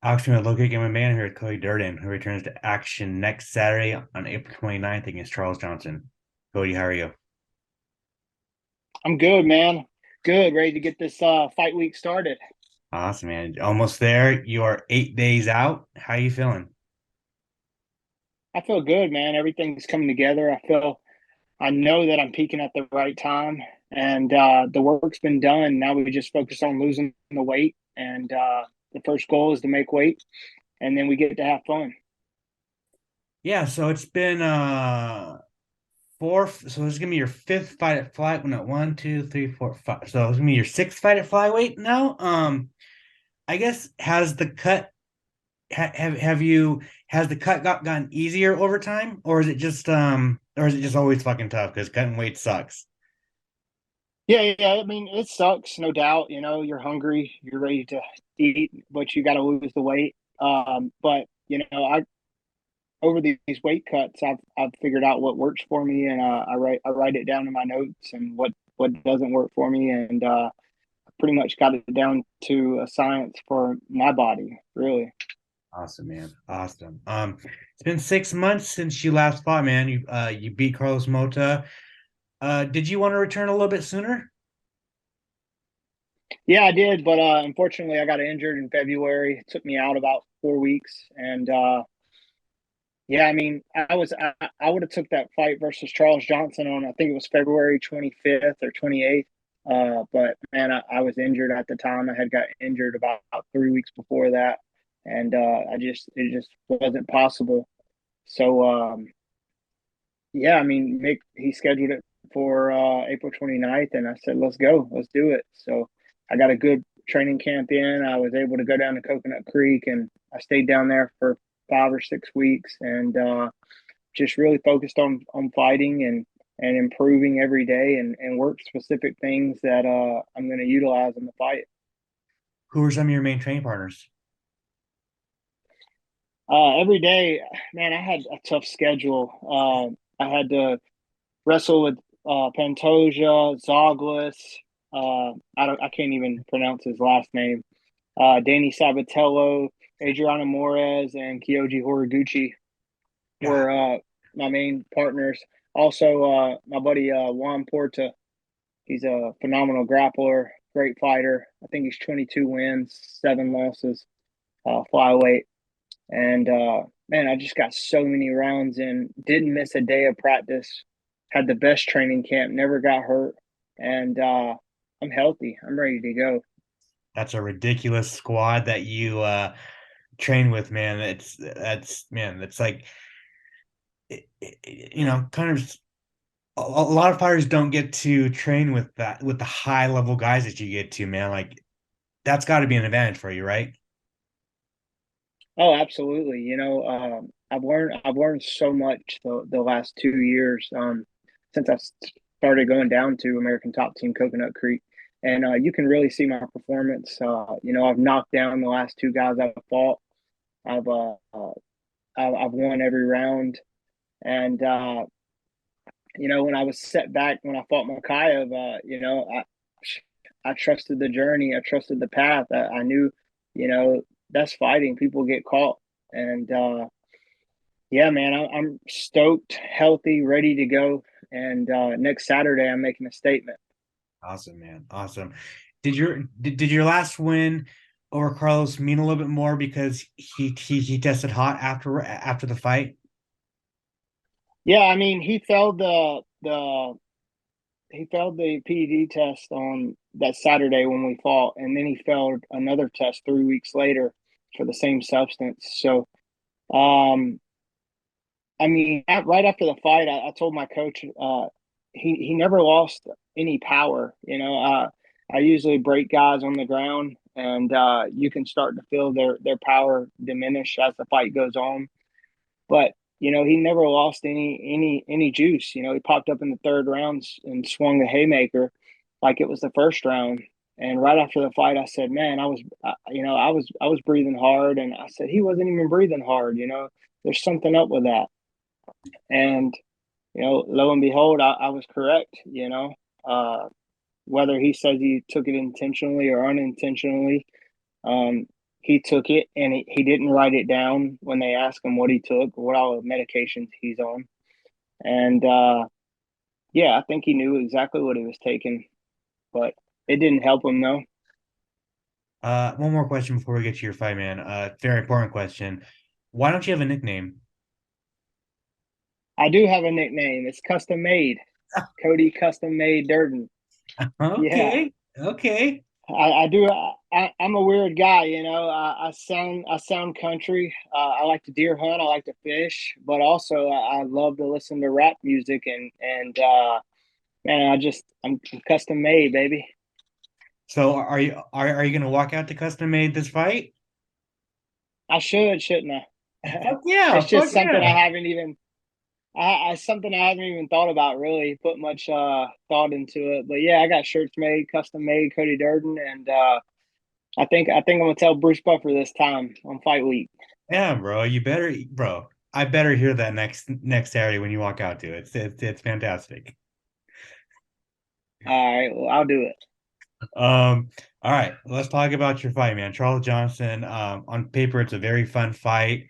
Auction with LowKick MMA here with Cody Durden, who returns to action next Saturday on April 29th against Charles Johnson. Cody, how are you? I'm good, man. Good, ready to get this fight week started. Awesome, man. Almost there. You are 8 days out. How are you feeling? I feel good, man. Everything's coming together. I know that I'm peaking at the right time, and the work's been done. Now we just focus on losing the weight, and the first goal is to make weight, and then we get to have fun. Yeah, so it's been four. So this is gonna be your fifth fight at fly. No, one, two, three, four, five. So it's gonna be your sixth fight at flyweight now. I guess has the cut have you has the cut gotten easier over time, or is it just always fucking tough because cutting weight sucks? Yeah, yeah. I mean, it sucks, no doubt. You're hungry, you're ready to eat, but you got to lose the weight. But I over these weight cuts, I've figured out what works for me, and I write it down in my notes and what doesn't work for me, and pretty much got it down to a science for my body, really. Awesome, man. Awesome. It's been 6 months since you last fought, man. You beat Carlos Mota. Did you want to return a little bit sooner? Yeah, I did, but unfortunately, I got injured in February. It took me out about 4 weeks, and yeah, I mean, I would have took that fight versus Charles Johnson on I think it was February 25th or 28th. But man, I was injured at the time. I had got injured about 3 weeks before that, and it just wasn't possible. So yeah, I mean, Mick he scheduled it for April 29th, and I said, let's go, let's do it. So I got a good training camp in. I was able to go down to Coconut Creek, and I stayed down there for 5 or 6 weeks, and just really focused on fighting and improving every day, and work specific things that I'm going to utilize in the fight. Who were some of your main training partners? Every day, man, I had a tough schedule. I had to wrestle with Pantoja, Zoglis. I can't even pronounce his last name. Danny Sabatello, Adriano Morez, and Kyoji Horiguchi God, were my main partners. Also, my buddy Juan Porta. He's a phenomenal grappler, great fighter. I think he's 22 wins, 7 losses, flyweight. And man, I just got so many rounds in, didn't miss a day of practice, had the best training camp, never got hurt. And I'm healthy. I'm ready to go. that's a ridiculous squad that you train with, man. That's man. That's like kind of a lot of fighters don't get to train with the high level guys that you get to, man. Like that's got to be an advantage for you, right? Oh, absolutely. I've learned so much the last 2 years since started going down to American Top Team Coconut Creek, and you can really see my performance. I've knocked down the last two guys I've fought. I've uh, uh I've won every round, and when I was set back when I fought Makayev, I trusted the journey, I trusted the path. I knew, that's fighting. People get caught, and yeah, man, I'm stoked, healthy, ready to go. And next Saturday, I'm making a statement. Awesome, man. Awesome. Did your last win over Carlos mean a little bit more because he tested hot after the fight? Yeah, I mean, he failed the PED test on that Saturday when we fought, and then he failed another test 3 weeks later for the same substance. So, um, I mean, right after the fight, I told my coach, he never lost any power. I usually break guys on the ground, and you can start to feel their power diminish as the fight goes on. But he never lost any juice. He popped up in the third round and swung a haymaker like it was the first round. And right after the fight, I said, "Man, I was breathing hard," and I said he wasn't even breathing hard. There's something up with that. And lo and behold, I was correct. Whether he says he took it intentionally or unintentionally, um, he took it and he didn't write it down when they asked him what he took, what all the medications he's on. And yeah, I think he knew exactly what he was taking, but it didn't help him though. One more question before we get to your fight, man. Very important question. Why don't you have a nickname? I do have a nickname. It's custom made. Cody Custom Made Durden. Yeah. Okay, okay. I do. I'm a weird guy, you know. I sound country. I like to deer hunt. I like to fish, but also I love to listen to rap music and man, I'm custom made, baby. So are you gonna walk out to custom made this fight? I should, shouldn't I? Fuck yeah, It's fuck just something yeah. I haven't even. Something I haven't even thought about really. Put much thought into it, but yeah, I got shirts made, custom made, Cody Durden, and I think I'm gonna tell Bruce Buffer this time on fight week. Yeah, bro. You better, bro. I better hear that next Saturday when you walk out to it. It's fantastic. All right, well, I'll do it. All right, let's talk about your fight, man. Charles Johnson. On paper, it's a very fun fight,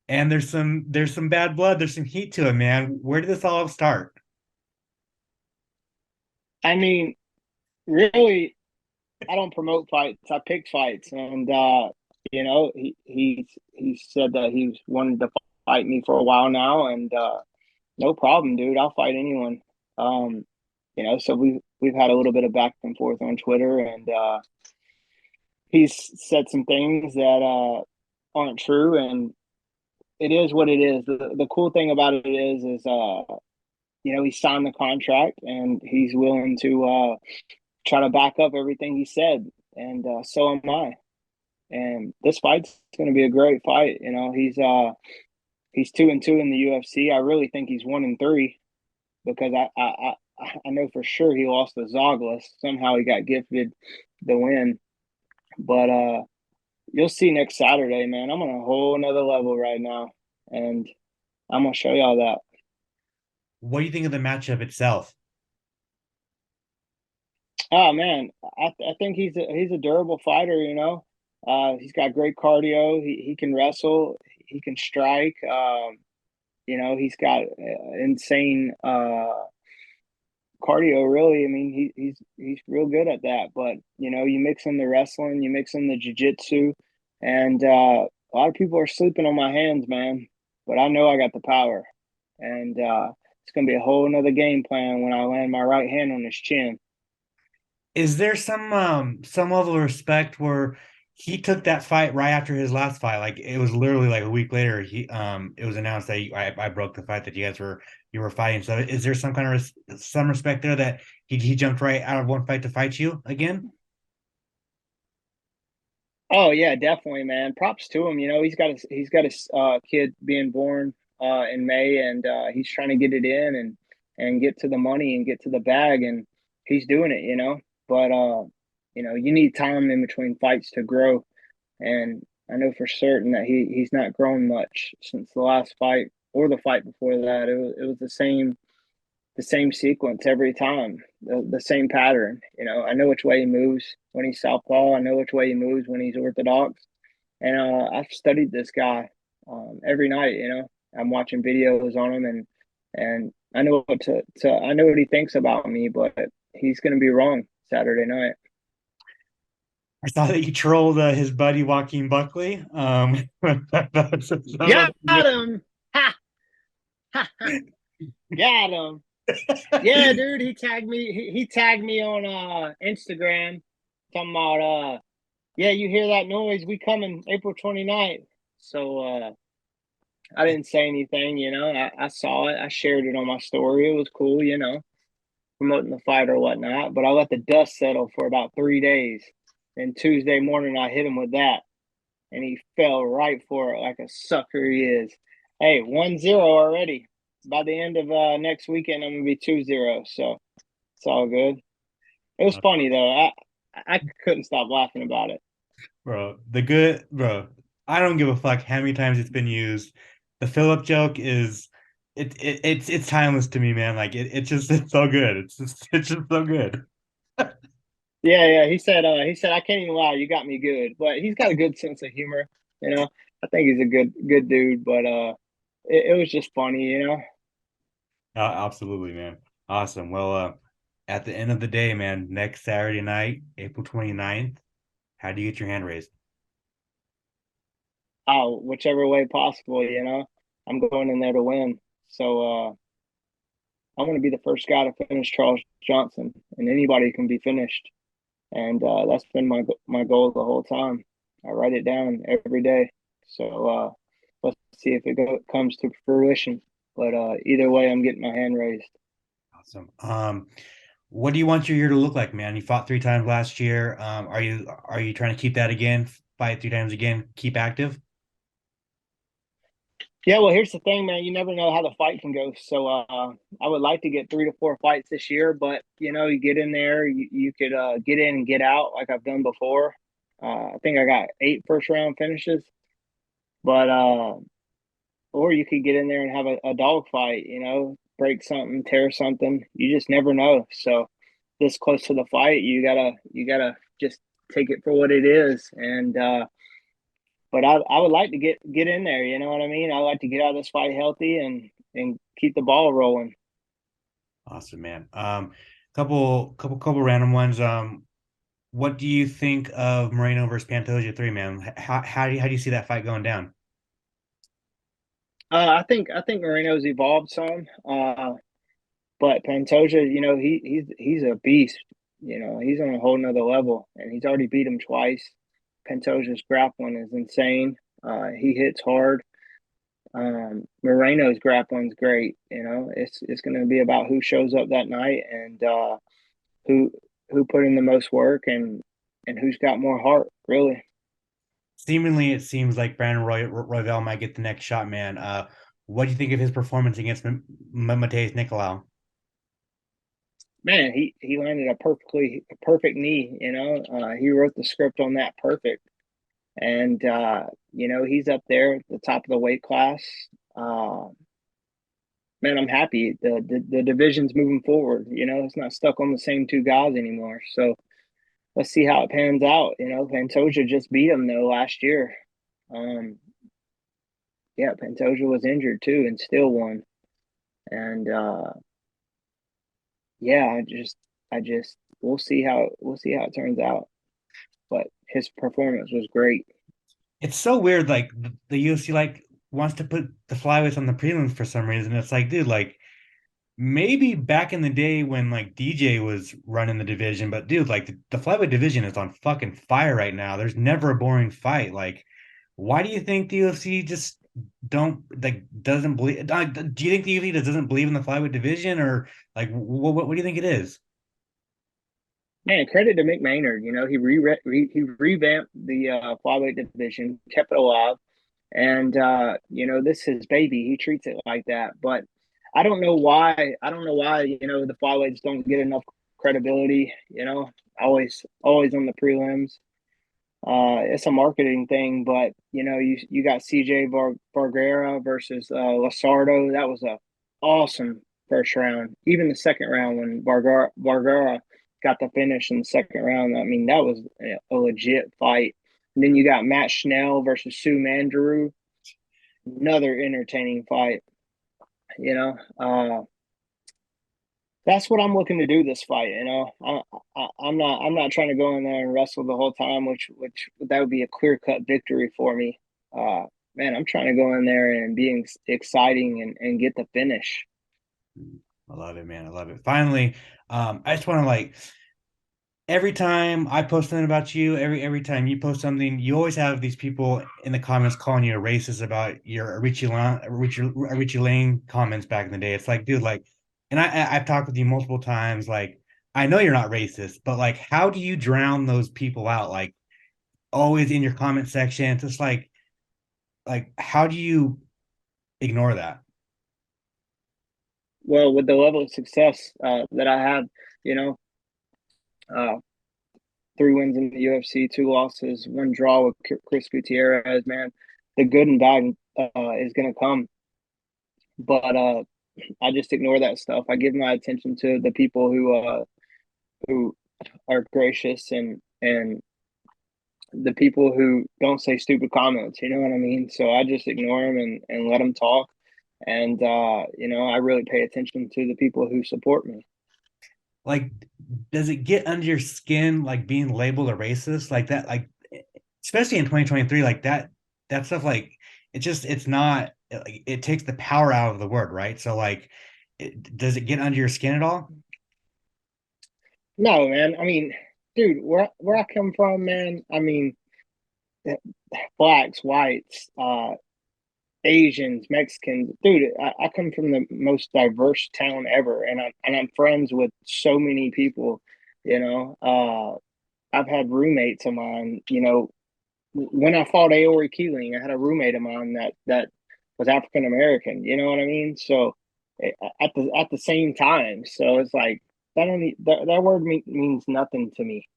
and there's some bad blood. There's some heat to it, man. Where did this all start? I mean, really, I don't promote fights. I pick fights, and you know, he said that he's wanted to fight me for a while now, and no problem, dude. I'll fight anyone. Um, you know, so we've had a little bit of back and forth on Twitter, and he's said some things that aren't true, and it is what it is. The cool thing about it is you know, he signed the contract and he's willing to try to back up everything he said, and so am I. And this fight's going to be a great fight. You know, he's 2-2 in the UFC. I really think he's 1-3 because I know for sure he lost to Zoglas. Somehow he got gifted the win, but you'll see next Saturday, man. I'm on a whole another level right now, and I'm gonna show y'all that. What do you think of the matchup itself? Oh man, I think he's a durable fighter. You know, he's got great cardio. He can wrestle. He can strike. You know, he's got insane cardio. Really, I mean, he's real good at that. But you know, you mix in the wrestling, you mix in the jiu-jitsu, and a lot of people are sleeping on my hands, man. But I know I got the power, and it's gonna be a whole another game plan when I land my right hand on his chin. Is there some level of respect where he took that fight right after his last fight? Like it was literally like a week later. It was announced that I broke the fight that you were fighting. So is there some kind of some respect there that he jumped right out of one fight to fight you again? Oh yeah, definitely, man. Props to him. You know, he's got a kid being born in May, and he's trying to get it in and get to the money and get to the bag, and he's doing it. You know, but you know, you need time in between fights to grow, and I know for certain that he's not grown much since the last fight or the fight before that. It was the same sequence every time, the same pattern. You know, I know which way he moves when he's southpaw. I know which way he moves when he's orthodox. And I've studied this guy every night. You know, I'm watching videos on him, and I know what I know what he thinks about me, but he's going to be wrong Saturday night. I saw that you trolled his buddy Joaquin Buckley. Got him! Ha! Ha! Got him! Yeah, dude, he tagged me. He tagged me on Instagram, talking about yeah, you hear that noise? We coming April 29th. So I didn't say anything, you know. I saw it. I shared it on my story. It was cool, you know, promoting the fight or whatnot. But I let the dust settle for about 3 days. And Tuesday morning, I hit him with that, and he fell right for it like a sucker he is. Hey, 1-0 already. By the end of next weekend, I'm gonna be 2-0. So it's all good. It was funny though. I couldn't stop laughing about it. Bro. I don't give a fuck how many times it's been used. The Philip joke is it's timeless to me, man. Like it's so good. It's just so good. Yeah. He said I can't even lie, you got me good. But he's got a good sense of humor, you know. I think he's a good dude, but it was just funny, you know. Absolutely, man. Awesome. Well, at the end of the day, man, next Saturday night, April 29th, how do you get your hand raised? Oh, whichever way possible, you know. I'm going in there to win. So I want to be the first guy to finish Charles Johnson, and anybody can be finished. And that's been my goal the whole time. I write it down every day. So let's see if comes to fruition. But either way, I'm getting my hand raised. Awesome. What do you want your year to look like, man? You fought 3 times last year. Are you trying to keep that again? Fight 3 times again, keep active? Yeah, well, here's the thing, man. You never know how the fight can go. So I would like to get 3 to 4 fights this year, but you know, you get in there, you could get in and get out like I've done before. I think I got 8 first round finishes, but or you could get in there and have a dog fight. You know, break something, tear something. You just never know. So this close to the fight, you gotta just take it for what it is, and but I would like to get in there. You know what I mean? I like to get out of this fight healthy and keep the ball rolling. Awesome, man. Couple random ones. What do you think of Moreno versus Pantoja 3, man? How do you see that fight going down? I think Moreno's evolved some, but Pantoja, you know, he's a beast. You know, he's on a whole nother level, and he's already beat him twice. Pantoja's grappling is insane. He hits hard. Moreno's grappling's great. You know, it's going to be about who shows up that night and who who put in the most work and who's got more heart, really. Seemingly, it seems like Brandon Royval might get the next shot, man. What do you think of his performance against Mateus Nicolau? Man, he landed a perfect knee. You know, he wrote the script on that perfect, and you know he's up there at the top of the weight class. Uh, man, I'm happy. The division's moving forward. You know, it's not stuck on the same 2 guys anymore. So let's see how it pans out. You know, Pantoja just beat him though last year. Um, yeah, Pantoja was injured too and still won. And yeah, I just we'll see how it turns out. But his performance was great. It's so weird. Like the UFC like wants to put the flyweights on the prelims for some reason. It's like, dude, like maybe back in the day when like DJ was running the division, but dude, like the flyweight division is on fucking fire right now. There's never a boring fight. Like, why do you think the UFC just don't like doesn't believe? Do you think the UFC just doesn't believe in the flyweight division, or like what do you think it is? Man, credit to Mick Maynard. You know, he revamped the flyweight division, kept it alive, and you know this is his baby. He treats it like that. But I don't know why. I don't know why. You know, the flyweights don't get enough credibility. You know, always on the prelims. It's a marketing thing, but you know, you got CJ Vergara versus Lasardo. That was a awesome first round. Even the second round when Vergara got the finish in the second round. I mean, that was a legit fight. And then you got Matt Schnell versus Sue Mandaru. Another entertaining fight. You know, that's what I'm looking to do this fight. You know, I'm not trying to go in there and wrestle the whole time, which that would be a clear cut victory for me. Uh, man, I'm trying to go in there and be exciting and get the finish. I love it, man. I love it. Finally, I just want to like every time I post something about you, every time you post something, you always have these people in the comments calling you a racist about your AoriQileng comments back in the day. It's like, dude, like, and I've talked with you multiple times. Like, I know you're not racist, but like, how do you drown those people out? Like, always in your comment section. It's just like, how do you ignore that? Well, with the level of success that I have, you know, uh, 3 wins in the UFC, 2 losses, 1 draw with Chris Gutierrez. Man, the good and bad is going to come, but I just ignore that stuff. I give my attention to the people who are gracious, and the people who don't say stupid comments. You know what I mean? So I just ignore them and let them talk. And I really pay attention to the people who support me. Like, does it get under your skin, like being labeled a racist like that? Like, especially in 2023, like that stuff, like it's not like it takes the power out of the word, right? So like, does it get under your skin at all? No, man. I mean, dude, where I come from, man. I mean, blacks, whites, Asians, Mexicans. Dude, I come from the most diverse town ever, and I'm friends with so many people. You know, I've had roommates of mine. When I fought AoriQileng, I had a roommate of mine that was African American. You know what I mean? So at the same time, so it's like that word means nothing to me.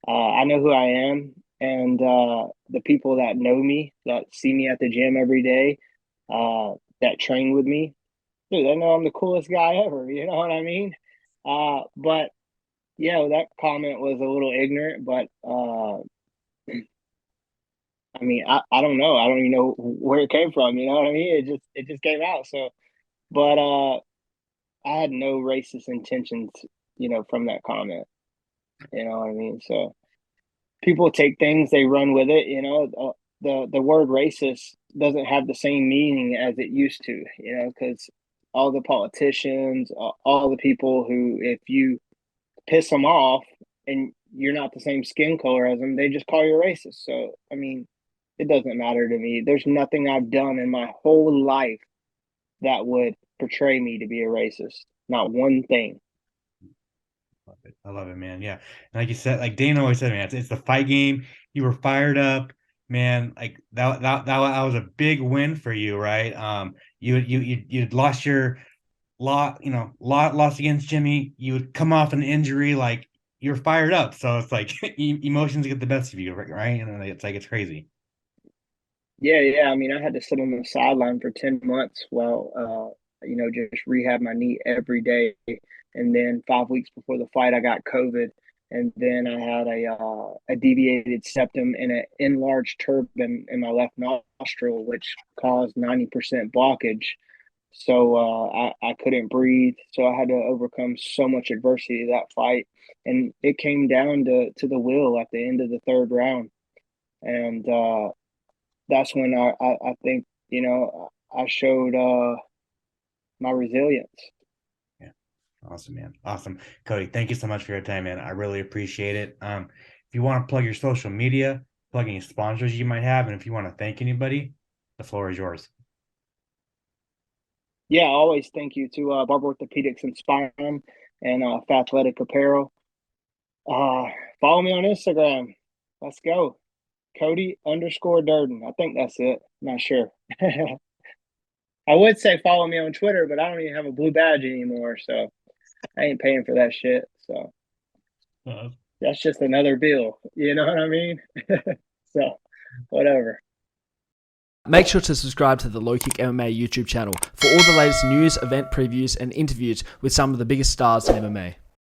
I know who I am, and the people that know me, that see me at the gym every day, that train with me, dude, they know I'm the coolest guy ever. You know what I mean? But yeah, that comment was a little ignorant, but I mean, I don't know. I don't even know where it came from. You know what I mean? It just came out. So, but I had no racist intentions, from that comment. You know what I mean? So people take things, they run with it. The word racist doesn't have the same meaning as it used to. Because all the politicians, all the people who, if you piss them off and you're not the same skin color as them, they just call you a racist. So, I mean, it doesn't matter to me. There's nothing I've done in my whole life that would portray me to be a racist. Not one thing. Love it. I love it, man. Yeah. And like you said, like Dana always said, man, it's the fight game. You were fired up, man. Like that was a big win for you, right? You'd lost your lost against Jimmy. You would come off an injury, like you're fired up. So it's like emotions get the best of you, right? And it's like it's crazy. Yeah, yeah. I mean, I had to sit on the sideline for 10 months while, just rehab my knee every day. And then 5 weeks before the fight, I got COVID. And then I had a deviated septum and an enlarged turbine in my left nostril, which caused 90% blockage. So I couldn't breathe. So I had to overcome so much adversity that fight. And it came down to the will at the end of the third round. And that's when I think, I showed my resilience. Yeah. Awesome, man. Awesome. Cody, thank you so much for your time, man. I really appreciate it. If you want to plug your social media, plug any sponsors you might have, and if you want to thank anybody, the floor is yours. Yeah, I always thank you to Barber Orthopedics and Spine and Athletic Apparel. Follow me on Instagram. Let's go. Cody_Durden. I think that's it. Not sure. I would say follow me on Twitter, but I don't even have a blue badge anymore, so I ain't paying for that shit. So Uh, that's just another bill. You know what I mean? So whatever. Make sure to subscribe to the LowKick MMA YouTube channel for all the latest news, event previews, and interviews with some of the biggest stars in MMA.